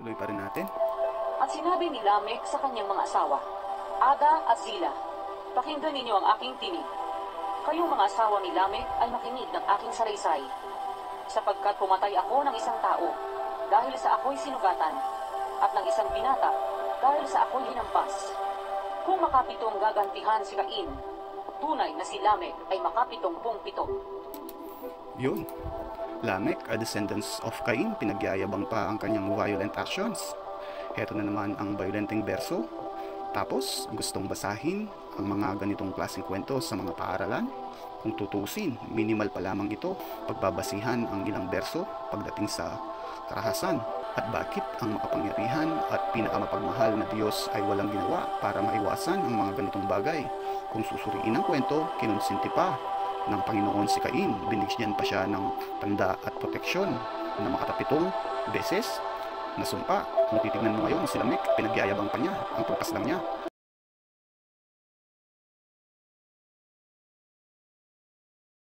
Tuloy pa rin natin. At sinabi ni Lamek sa kanyang mga asawa, Ada at Zila, pakinggan ninyo ang aking tinig. Kayong mga asawa ni Lamek ay makinig ng aking salaysay, sapagkat pumatay ako ng isang tao, dahil sa ako'y sinugatan, at ng isang binata, dahil sa ako'y hinampas. Kung makapitong gagantihan si Cain, tunay na si Lamek ay makapitongpung-pito. Yun. Lamek, a descendants of Cain, pinagyayabang pa ang kanyang violent actions. Heto na naman ang violenteng berso. Tapos, gustong basahin ang mga ganitong klaseng kwento sa mga paaralan. Kung tutusin, minimal pa lamang ito, pagbabasihan ang ilang berso pagdating sa karahasan. At bakit ang makapangyarihan at pinakamapagmahal na Diyos ay walang ginawa para maiwasan ang mga ganitong bagay. Kung susuriin ang kwento, kinonsinti pa ng Panginoon si Cain, binigyan pa siya ng tanda at proteksyon na makatapitong beses na sumpa. Kung titignan mo ngayon, si Lamek, pinagyayabang pa niya ang pagpaslang niya.